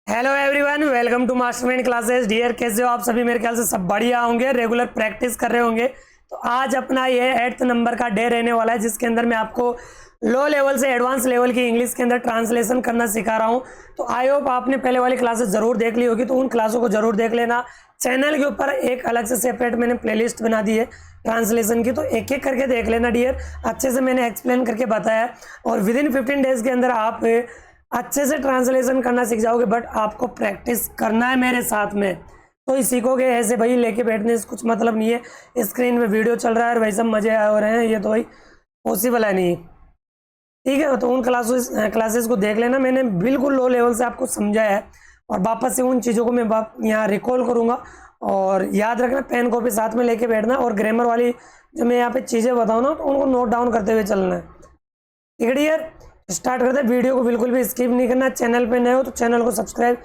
Hello everyone, welcome to Mastermind Classes. Dear, कैसे हो आप सभी? मेरे ख्याल से सब बढ़िया होंगे, रेगुलर प्रैक्टिस कर रहे होंगे। तो आज अपना ये 8th नंबर का डे रहने वाला है, जिसके अंदर मैं आपको लो लेवल से एडवांस लेवल की इंग्लिश के अंदर ट्रांसलेशन करना सिखा रहा हूँ। तो आई होप आपने पहले वाली क्लासेस जरूर देख ली होगी, तो उन क्लासों को जरूर देख लेना। चैनल के ऊपर एक अलग से सेपरेट मैंने प्लेलिस्ट बना दी है ट्रांसलेशन की, तो एक एक करके देख लेना डियर। अच्छे से मैंने एक्सप्लेन करके बताया है और विद इन 15 डेज के अंदर आप अच्छे से ट्रांसलेशन करना सीख जाओगे। बट आपको प्रैक्टिस करना है मेरे साथ में, तो ही सीखोगे। ऐसे भाई लेके बैठने से कुछ मतलब नहीं है। स्क्रीन में वीडियो चल रहा है और वही सब मजे हो रहे हैं, ये तो भाई पॉसिबल है नहीं। ठीक है, तो उन क्लासेस को देख लेना। मैंने बिल्कुल लो लेवल से आपको समझाया है और वापस से उन चीज़ों को मैं यहाँ रिकॉल करूँगा। और याद रखना, पेन कॉपी साथ में लेके बैठना और ग्रामर वाली जो मैं यहाँ पे चीज़ें बताऊँ ना, तो उनको नोट डाउन करते हुए चलना है। ठीक है डियर, स्टार्ट करते हैं। वीडियो को बिल्कुल भी स्किप नहीं करना। चैनल पे नए हो तो चैनल को सब्सक्राइब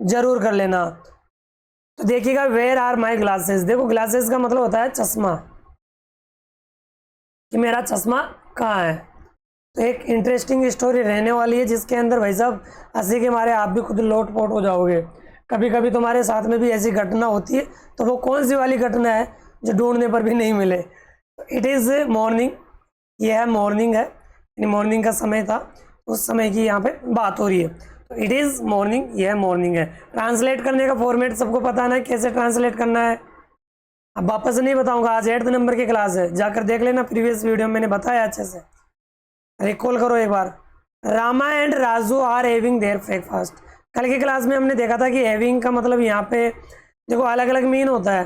जरूर कर लेना। तो देखिएगा, वेयर आर माई ग्लासेस। देखो, ग्लासेस का मतलब होता है चश्मा, कि मेरा चश्मा कहाँ है। तो एक इंटरेस्टिंग स्टोरी रहने वाली है, जिसके अंदर भाई साहब हंसी के मारे आप भी खुद लोटपोट हो जाओगे। कभी कभी तुम्हारे साथ में भी ऐसी घटना होती है, तो वो कौन सी वाली घटना है जो ढूंढने पर भी नहीं मिले। तो इट इज़ मॉर्निंग, ये है मॉर्निंग है, मॉर्निंग का समय था, उस समय की यहाँ पे बात हो रही है। तो इट इज़ मॉर्निंग, यह मॉर्निंग है। ट्रांसलेट करने का फॉर्मेट सबको पता ना कैसे ट्रांसलेट करना है। अब वापस नहीं बताऊंगा, आज 8th नंबर की क्लास है, जाकर देख लेना। प्रीवियस वीडियो में मैंने बताया, अच्छे से रिकॉल करो एक बार। Rama and Raju are having their breakfast. कल की क्लास में हमने देखा था कि हैविंग का मतलब यहाँ पे देखो अलग अलग मीन होता है,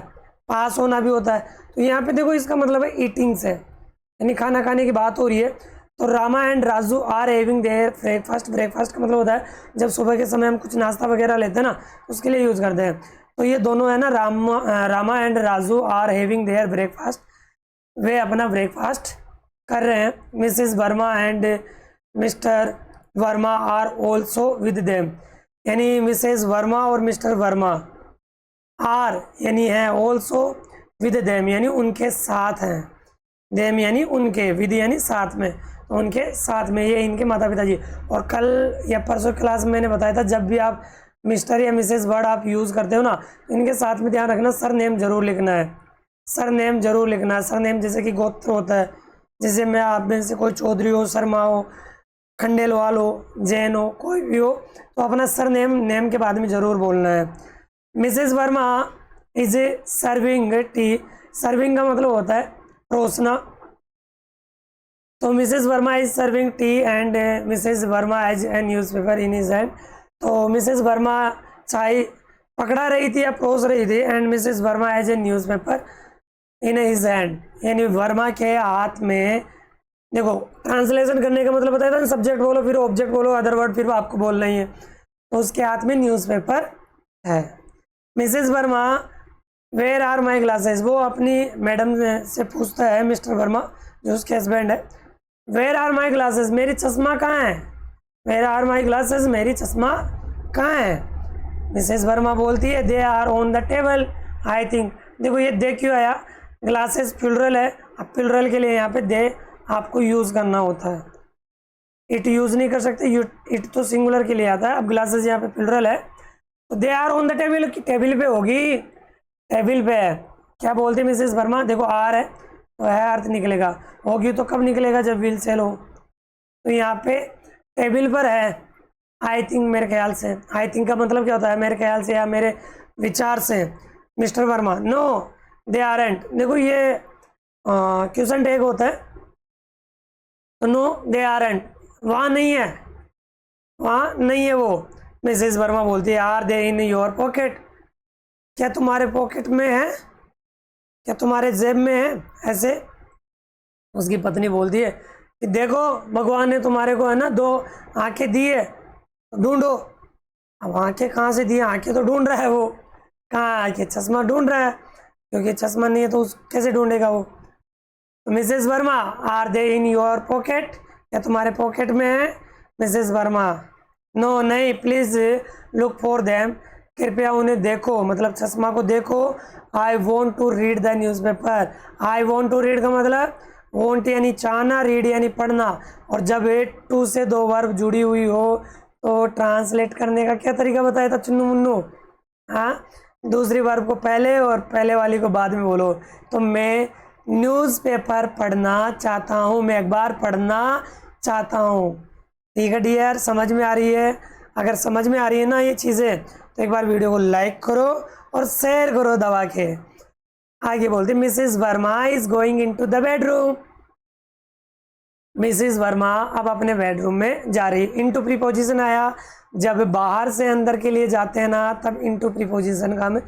पास होना भी होता है। तो यहाँ पे देखो इसका मतलब है ईटिंग से, यानी खाना खाने की बात हो रही है। तो Rama and Raju are having their breakfast. Breakfast का मतलब होता है जब सुबह के समय हम कुछ नाश्ता वगैरह लेते हैं ना, उसके लिए यूज़ करते हैं। तो ये दोनों है ना, Rama and Raju are having their breakfast, वे अपना ब्रेकफास्ट कर रहे हैं। Mrs Verma and Mr Verma are also with them, यानी मिसेस वर्मा और मिस्टर वर्मा आर यानी है, ऑल्सो विद देम यानी उनके साथ हैं, देम यानी उनके, विद यानी साथ में, तो उनके साथ में ये इनके माता पिता जी। और कल या परसों क्लास में मैंने बताया था, जब भी आप मिस्टर या मिसेस वर्ड आप यूज़ करते हो ना, तो इनके साथ में ध्यान रखना, सर नेम जरूर लिखना है। सर नेम जरूर लिखना है। सर नेम जैसे कि गोत्र होता है, जैसे मैं आप में से कोई चौधरी हो, शर्मा हो, खंडेलवाल हो, जैन हो, कोई भी हो, तो अपना सर नेम के बाद में जरूर बोलना है। Mrs Verma is a serving tea. Serving का मतलब होता है परोसना। तो Mrs Verma is serving tea and Mrs Verma has a newspaper in his hand. तो मिसेस वर्मा चाय पकड़ा रही थी या परोस रही थी, and Mrs Verma has a newspaper in his hand, यानी वर्मा के हाथ में। देखो, ट्रांसलेशन करने का मतलब बताया था ना, सब्जेक्ट बोलो फिर ऑब्जेक्ट बोलो, अदर वर्ड फिर आपको बोलना ही है। तो उसके हाथ में न्यूज़पेपर है। Mrs Verma where are my glasses, वो अपनी मैडम से पूछता है, मिस्टर वर्मा जो उसके हस्बैंड है, वेयर आर माई ग्लासेस, मेरी चश्मा कहाँ है। वेयर आर माई ग्लासेस, मेरी चश्मा कहाँ है। मिसेस वर्मा बोलती है, they are on the table I think. देखो ये दे क्यों आया, ग्लासेस प्लुरल है। अब प्लुरल के लिए यहाँ पे दे आपको यूज़ करना होता है, इट यूज़ नहीं कर सकते। इट तो सिंगुलर के लिए आता है। अब ग्लासेस यहाँ पे प्लुरल है, तो they are on the table, की टेबल पे होगी, टेबल पे है। क्या बोलती है मिसेस वर्मा, देखो आर है तो है अर्थ निकलेगा, होगी तो कब निकलेगा, जब विल सेल हो। तो यहाँ पे टेबल पर है आई थिंक, मेरे ख्याल से। आई थिंक का मतलब क्या होता है, मेरे ख्याल से या मेरे विचार से। Mr Verma, no they aren't. देखो ये क्वेश्चन टैग होता है, तो नो दे आरंट, वहाँ नहीं है, वहाँ नहीं है वो। मिसेस वर्मा बोलती है, are they in your pocket, क्या तुम्हारे पॉकेट में है, क्या तुम्हारे जेब में है। ऐसे उसकी पत्नी बोलती है कि देखो, भगवान ने तुम्हारे को है ना 2 आंखें दी है, तो ढूंढो। अब आंखें कहाँ से दी, आंखें तो ढूंढ रहा है वो, कहाँ आंखें, चश्मा ढूंढ रहा है, क्योंकि चश्मा नहीं है तो कैसे ढूंढेगा वो। तो Mrs Verma, are they in your pocket, क्या तुम्हारे पॉकेट में है। मिसेस वर्मा, नो नहीं, प्लीज लुक फॉर देम, कृपया उन्हें देखो, मतलब चश्मा को देखो। I want to read the newspaper. I want to read का मतलब वॉन्ट यानी चाहना, रीड यानी पढ़ना, और जब 8 टू से 2 वर्ब जुड़ी हुई हो तो ट्रांसलेट करने का क्या तरीका बताया था चुन्नू मुन्नू? हाँ, दूसरी वर्ब को पहले और पहले वाली को बाद में बोलो। तो मैं न्यूज़पेपर पढ़ना चाहता हूँ, मैं अखबार पढ़ना चाहता हूँ। ठीक है डियर, समझ में आ रही है? अगर समझ में आ रही है ना ये चीज़ें, तो एक बार वीडियो को लाइक करो और शेयर करो दबा के। आगे बोलते Mrs Verma is going into the bedroom. Mrs Verma अब अपने बेडरूम में जा रही। इनटू प्रीपोजिशन आया, जब बाहर से अंदर के लिए जाते हैं ना, तब इनटू प्रीपोजिशन का हम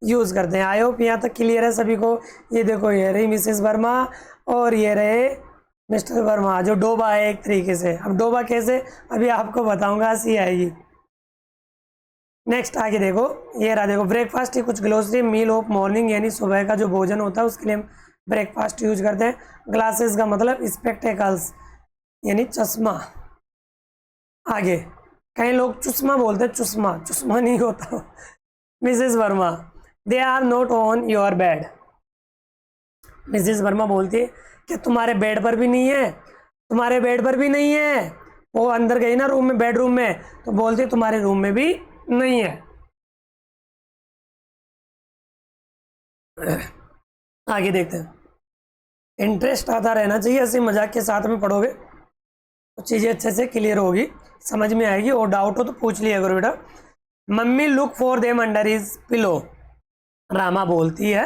यूज़ करते हैं। आई होप यहाँ तक क्लियर है सभी को। ये देखो, ये रही मिसेस वर्मा और ये रहे मिस्टर वर्मा, जो डोबा है एक तरीके से। अब डोबा कैसे, अभी आपको बताऊंगा, हंसी आएगी। नेक्स्ट आगे देखो, ये रहा देखो ब्रेकफास्ट की कुछ ग्लोसरी। मील ऑफ मॉर्निंग यानी सुबह का जो भोजन होता है उसके लिए हम ब्रेकफास्ट यूज करते हैं। ग्लासेस का मतलब स्पेक्टेकल्स यानी चश्मा। आगे कई लोग चुश्मा बोलते हैं, चुश्मा चुश्मा नहीं होता। Mrs Verma they are not on your bed. Mrs Verma बोलती है कि तुम्हारे बेड पर भी नहीं है, तुम्हारे बेड पर भी नहीं है। वो अंदर गई ना रूम में, बेडरूम में, तो बोलती है तुम्हारे रूम में भी नहीं है। आगे देखते हैं। इंटरेस्ट आता रहना चाहिए, ऐसे मजाक के साथ में पढ़ोगे तो चीज़ें अच्छे से क्लियर होगी, समझ में आएगी। और डाउट हो तो पूछ लिया करो बेटा। Mummy look for them under his pillow. Rama बोलती है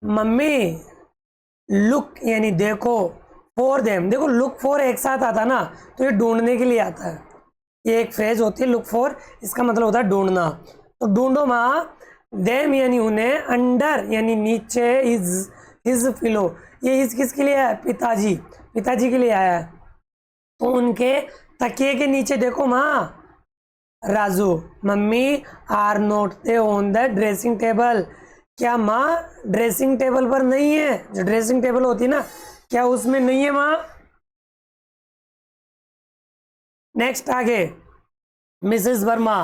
मम्मी लुक यानी देखो, फॉर देम, देखो लुक फॉर एक साथ आता ना तो ये ढूंढने के लिए आता है। ये एक फ्रेज होती है लुक फॉर, इसका मतलब होता है ढूंढना। तो ढूंढो माँ, देम यानी उन्हें, अंडर यानी नीचे, हिज पिलो, ये हिज किसके लिए है? पिताजी, पिताजी के लिए आया है। तो उनके तकिए के नीचे देखो माँ। Raju mummy are not they on the dressing table. क्या माँ ड्रेसिंग टेबल पर नहीं है? जो ड्रेसिंग टेबल होती है ना, क्या उसमें नहीं है माँ? नेक्स्ट आगे मिसेस वर्मा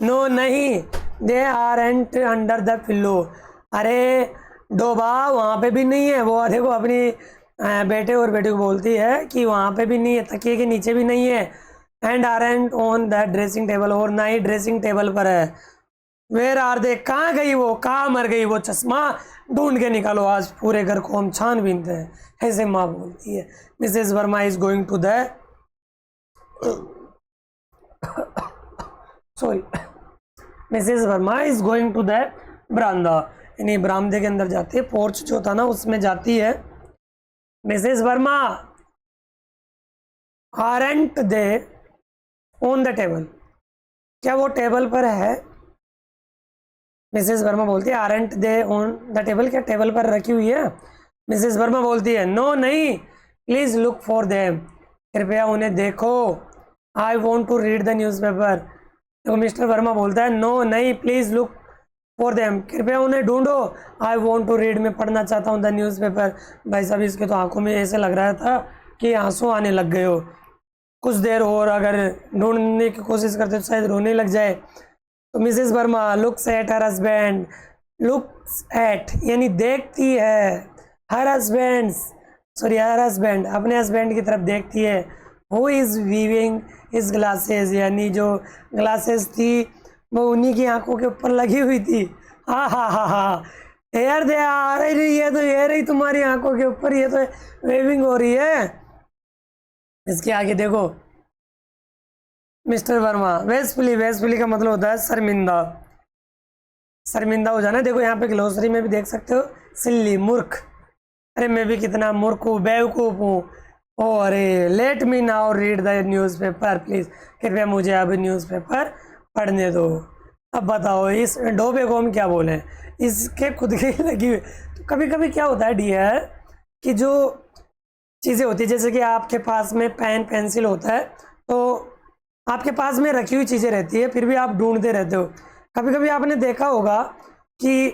नो नहीं, they aren't under the pillow. अरे डोबा वहाँ पे भी नहीं है। वो देखो अपनी बेटे और बेटी को बोलती है कि वहाँ पे भी नहीं है, तकिए के नीचे भी नहीं है। And aren't on the dressing table, और ना ही ड्रेसिंग टेबल पर है। वेर आर दे, कहाँ गई वो, कहाँ मर गई वो? चश्मा ढूंढ के निकालो, आज पूरे घर को हम छान बीनते हैं। ऐसे माँ बोलती है। Mrs Verma is going to the sorry Mrs Verma is going to the बरामदा, यानी बरामदे के अंदर जाती है। पोर्च जो था ना उसमें जाती है। Mrs Verma aren't they on the table, क्या वो टेबल पर है? मिसेस वर्मा बोलती है aren't they on the table, क्या टेबल पर रखी हुई है? मिसेस वर्मा बोलती है नो नहीं, प्लीज लुक फॉर देम, कृपया उन्हें देखो। I want to read the newspaper. तो मिस्टर वर्मा बोलता है नो नहीं, प्लीज लुक फॉर देम, कृपया उन्हें ढूंढो। आई वॉन्ट टू रीड, मैं पढ़ना चाहता हूँ द न्यूज़पेपर। भाई साहब इसके तो आंखों में ऐसे लग रहा था कि आंसू आने लग गए हो। कुछ देर और अगर ढूंढने की कोशिश करते तो शायद रोने लग जाए। तो Mrs Verma looks at her husband, looks at यानी देखती है, her husband sorry her husband अपने हस्बैंड की तरफ देखती है। Who is weaving his glasses, यानी जो ग्लासेस थी वो उन्हीं की आंखों के ऊपर लगी हुई थी। हा हा हा हा, यार दे आ रही है, तो ये रही तुम्हारी आंखों के ऊपर, ये तो वेविंग हो रही है। इसके आगे देखो मिस्टर वर्मा वेस्टफुली, वेस्टफुली का मतलब होता है शर्मिंदा, शर्मिंदा हो जाना। देखो यहाँ पे ग्लोसरी में भी देख सकते हो, सिल्ली मूर्ख, अरे मैं भी कितना मूर्ख हूँ, बेवकूफ़ हूँ। ओ अरे let me now read the newspaper please, कृपया मुझे अब न्यूज़पेपर पढ़ने दो। अब बताओ इस डोबे को हम क्या बोले, इसके खुद की लगी हुई। तो कभी कभी क्या होता है डियर कि जो चीज़ें होती है, जैसे कि आपके पास में पेन पेंसिल होता है, तो आपके पास में रखी हुई चीज़ें रहती है, फिर भी आप ढूंढते रहते हो। कभी कभी आपने देखा होगा कि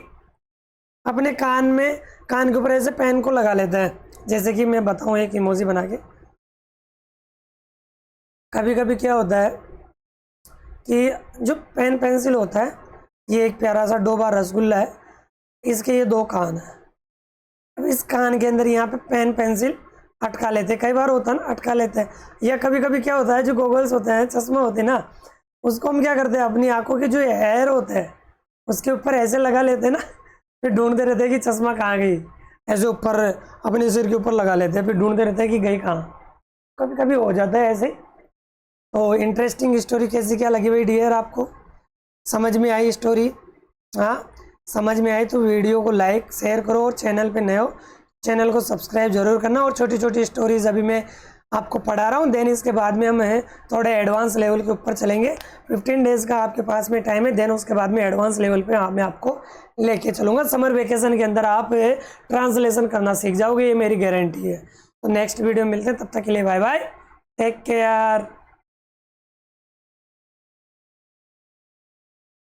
अपने कान के ऊपर ऐसे पेन को लगा लेते हैं। जैसे कि मैं बताऊं एक इमोजी बना के। कभी कभी क्या होता है कि जो पेन पेंसिल होता है, ये एक प्यारा सा डोबा रसगुल्ला है, इसके ये दो कान है। अब इस कान के अंदर यहाँ पे पेन पेंसिल अटका लेते हैं, कई बार होता है ना, अटका लेते हैं। या कभी कभी क्या होता है, जो गॉगल्स होते हैं, चश्मा होते हैं ना, उसको हम क्या करते हैं, अपनी आंखों के जो हेयर होते हैं उसके ऊपर ऐसे लगा लेते हैं ना, फिर ढूंढते रहते हैं कि चश्मा कहाँ गई, ऐसे ऊपर अपने सिर के ऊपर लगा लेते हैं, फिर ढूंढते रहते हैं कि गई कहाँ। कभी कभी हो जाता है ऐसे। तो इंटरेस्टिंग स्टोरी कैसी क्या लगी भाई डियर आपको? समझ में आई स्टोरी? हाँ, समझ में आई तो वीडियो को लाइक शेयर करो, और चैनल पे नए हो चैनल को सब्सक्राइब जरूर करना। और छोटी छोटी स्टोरीज अभी मैं आपको पढ़ा रहा हूँ, देन इसके बाद में हम थोड़े एडवांस लेवल के ऊपर चलेंगे। 15 डेज़ का आपके पास में टाइम है, देन उसके बाद में एडवांस लेवल पे मैं आपको लेके चलूँगा। समर वेकेशन के अंदर आप ट्रांसलेशन करना सीख जाओगे, ये मेरी गारंटी है। तो नेक्स्ट वीडियो मिलते हैं, तब तक के लिए बाय बाय, टेक केयर।